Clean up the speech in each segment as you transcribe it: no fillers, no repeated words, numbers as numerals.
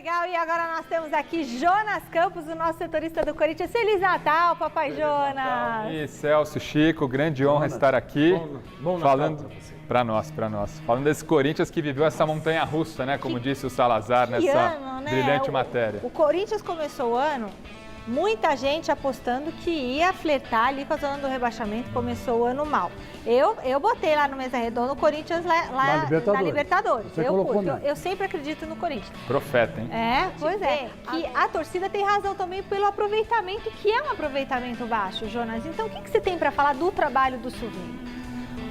legal. E agora nós temos aqui Jonas Campos, o nosso setorista do Corinthians. Feliz Natal, papai Jonas! E Celso, Chico, grande honra estar aqui. Bom falando para nós. Falando desse Corinthians que viveu essa montanha-russa, né? Como disse o Salazar nessa brilhante matéria. O Corinthians começou o ano, muita gente apostando que ia flertar ali com a zona do rebaixamento, começou o ano mal. Eu botei lá no Mesa Redonda o Corinthians lá na Libertadores. Eu sempre acredito no Corinthians. Profeta, hein? Pois é. Que a torcida tem razão também pelo aproveitamento, que é um aproveitamento baixo, Jonas. Então, o que você tem para falar do trabalho do Silvinho?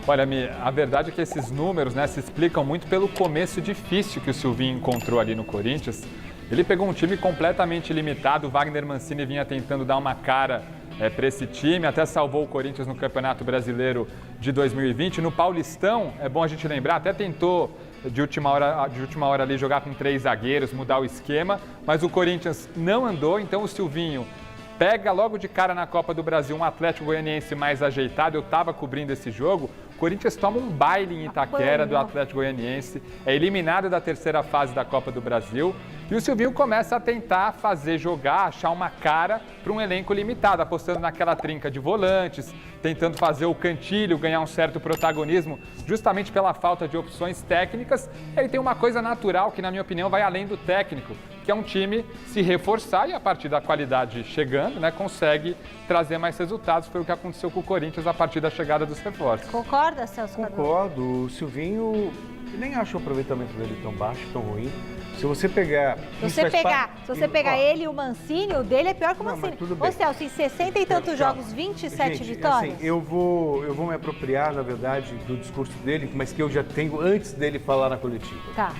Olha, Mi, a verdade é que esses números, né, se explicam muito pelo começo difícil que o Silvinho encontrou ali no Corinthians. Ele pegou um time completamente limitado, o Wagner Mancini vinha tentando dar uma cara para esse time, até salvou o Corinthians no Campeonato Brasileiro de 2020. No Paulistão, é bom a gente lembrar, até tentou de última hora ali jogar com 3 zagueiros, mudar o esquema, mas o Corinthians não andou, então o Silvinho pega logo de cara na Copa do Brasil um Atlético Goianiense mais ajeitado. Eu estava cobrindo esse jogo. O Corinthians toma um baile em Itaquera do Atlético Goianiense, é eliminado da terceira fase da Copa do Brasil. E o Silvinho começa a tentar fazer jogar, achar uma cara para um elenco limitado, apostando naquela trinca de volantes, tentando fazer o Cantilho ganhar um certo protagonismo, justamente pela falta de opções técnicas. Ele tem uma coisa natural que, na minha opinião, vai além do técnico, que é um time se reforçar e, a partir da qualidade chegando, né, consegue trazer mais resultados. Foi o que aconteceu com o Corinthians a partir da chegada dos reforços. Concorda, Celso? Concordo. O Silvinho, eu nem acho o aproveitamento dele tão baixo, tão ruim. Se você pegar... Se você pegar ele e o Mancini, o dele é pior que o Mancini. Ô, Celso, em 60 e tantos jogos, 27 vitórias? Assim, eu vou me apropriar, na verdade, do discurso dele, mas que eu já tenho antes dele falar na coletiva. Tá.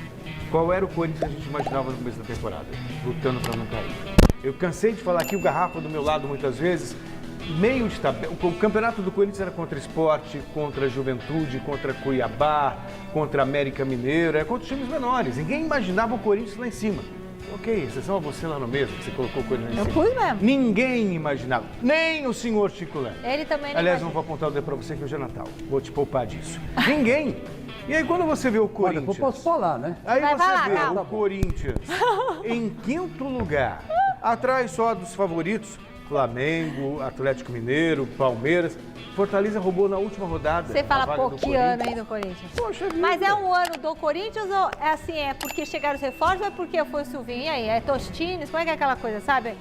Qual era o Corinthians que a gente imaginava no começo da temporada? Lutando para não cair. Eu cansei de falar aqui, o Garrafa do meu lado muitas vezes, meio de tabela. O campeonato do Corinthians era contra Sport, contra Juventude, contra Cuiabá, contra América Mineiro, era contra times menores. Ninguém imaginava o Corinthians lá em cima. Ok, exceção a você lá no mesmo, que você colocou o Corinthians lá em cima. Eu fui mesmo. Ninguém imaginava, nem o senhor Chico Lé. Ele também não. Aliás, não vou apontar o dedo para você que hoje é Natal. Vou te poupar disso. Ninguém. E aí quando você vê o Corinthians... Olha, eu posso falar, né? Aí Vai você falar, vê calma. o Corinthians em 5º lugar, atrás só dos favoritos, Flamengo, Atlético Mineiro, Palmeiras. Fortaleza roubou na última rodada. Você fala, a vaga pô, do que ano aí do Corinthians? Poxa vida. Mas é um ano do Corinthians ou é assim, é porque chegaram os reforços ou é porque foi o Silvinho? E aí, é Tostines? Como é que é aquela coisa, sabe?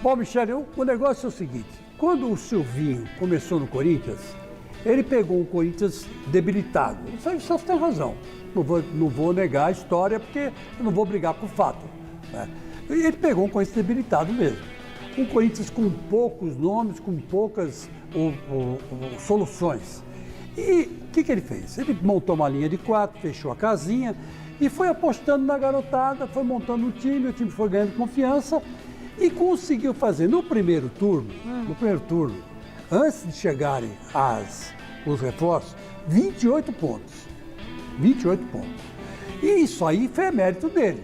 Bom, Michele, o negócio é o seguinte. Quando o Silvinho começou no Corinthians, ele pegou um Corinthians debilitado. Isso aí você tem razão. Não vou negar a história, porque eu não vou brigar com o fato. Né? Ele pegou um Corinthians debilitado mesmo. Um Corinthians com poucos nomes, com poucas soluções. E o que ele fez? Ele montou uma linha de 4, fechou a casinha e foi apostando na garotada, foi montando o time foi ganhando confiança e conseguiu fazer no primeiro turno, antes de chegarem os reforços, 28 pontos. 28 pontos. E isso aí foi mérito dele.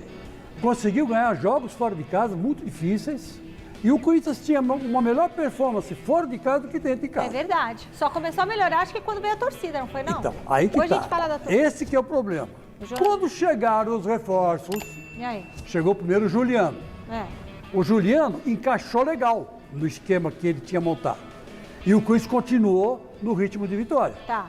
Conseguiu ganhar jogos fora de casa muito difíceis. E o Corinthians tinha uma melhor performance fora de casa do que dentro de casa. É verdade. Só começou a melhorar, acho que quando veio a torcida, não foi não? Então, aí que Hoje tá. a gente fala da torcida. Esse que é o problema. Quando chegaram os reforços, E aí? chegou primeiro o Juliano. É. O Juliano encaixou legal no esquema que ele tinha montado. E o Corinthians continuou no ritmo de vitória. Tá.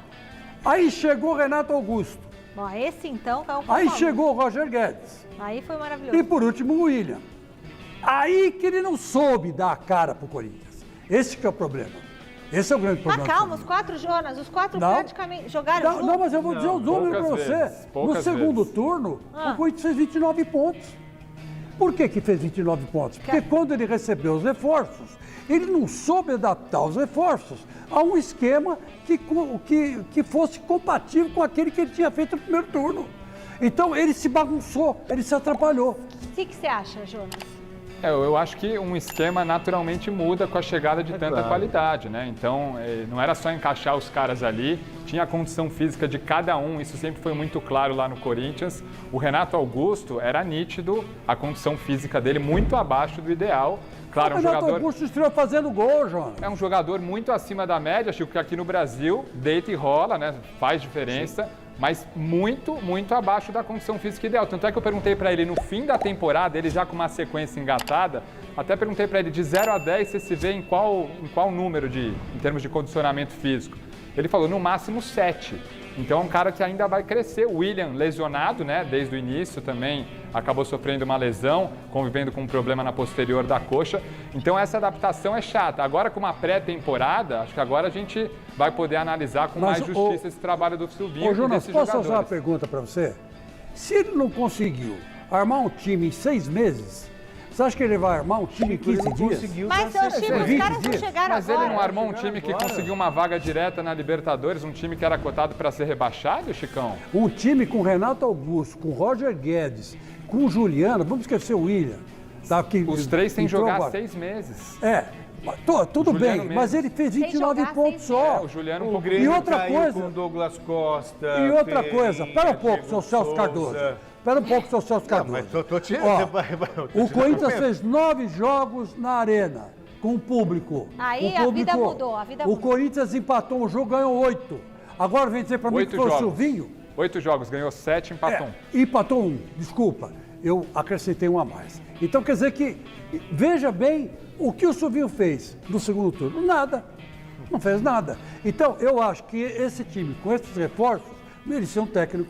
Aí chegou o Renato Augusto. Bom, esse então caiu um pouco. Aí chegou o Roger Guedes. Aí foi maravilhoso. E por último o William. Aí que ele não soube dar a cara pro Corinthians. Esse que é o problema. Esse é o grande problema. Mas calma, os 4 Jonas, os 4 praticamente jogaram junto. Não, mas eu vou dizer os números para você. No segundo turno, o Corinthians fez 29 pontos. Por que fez 29 pontos? Porque quando ele recebeu os reforços, ele não soube adaptar os reforços a um esquema que fosse compatível com aquele que ele tinha feito no primeiro turno. Então ele se bagunçou, ele se atrapalhou. O que você acha, Jonas? Eu acho que um esquema naturalmente muda com a chegada de tanta qualidade, né? Então, não era só encaixar os caras ali, tinha a condição física de cada um, isso sempre foi muito claro lá no Corinthians. O Renato Augusto era nítido, a condição física dele muito abaixo do ideal. Claro, o Renato Augusto estreou fazendo gol, João. É um jogador muito acima da média, Chico, que aqui no Brasil deita e rola, né? Faz diferença. Sim. mas muito, muito abaixo da condição física ideal. Tanto é que eu perguntei para ele no fim da temporada, ele já com uma sequência engatada, até perguntei para ele de 0 a 10 você se vê em qual número em termos de condicionamento físico. Ele falou no máximo 7. Então é um cara que ainda vai crescer. O William, lesionado, né, desde o início também, acabou sofrendo uma lesão, convivendo com um problema na posterior da coxa. Então essa adaptação é chata. Agora com uma pré-temporada, acho que agora a gente vai poder analisar com mais justiça esse trabalho do Silvinho. Ô, Jonas, posso fazer uma pergunta para você? Se ele não conseguiu armar um time em 6 meses, você acha que ele vai armar um time em 15 dias? Mas, Chico, os caras não chegaram Mas agora. ele não armou um time que conseguiu uma vaga direta na Libertadores, um time que era cotado para ser rebaixado, Chicão? Um time com Renato Augusto, com Roger Guedes, com Juliano, vamos esquecer o William. Tá, que os 3 têm que jogar agora. 6 meses. Tudo bem, mesmo. Mas ele fez 29 pontos só. O Juliano o Grêmio e outra coisa, com o Douglas Costa. E outra coisa, pera um pouco, seu Celso Cardoso. Espera um pouco, seu Celso Cardoso. Mas tô te... O Corinthians fez 9 jogos na Arena, com o público. Aí a vida mudou, O Corinthians empatou um jogo, ganhou 8. Agora vem dizer para mim que foi o Silvinho. 8 jogos, ganhou 7, empatou 1. Empatou 1, desculpa. Eu acrescentei um a mais. Então quer dizer que, veja bem, o que o Silvinho fez no segundo turno? Nada. Não fez nada. Então eu acho que esse time, com esses reforços, merecia um técnico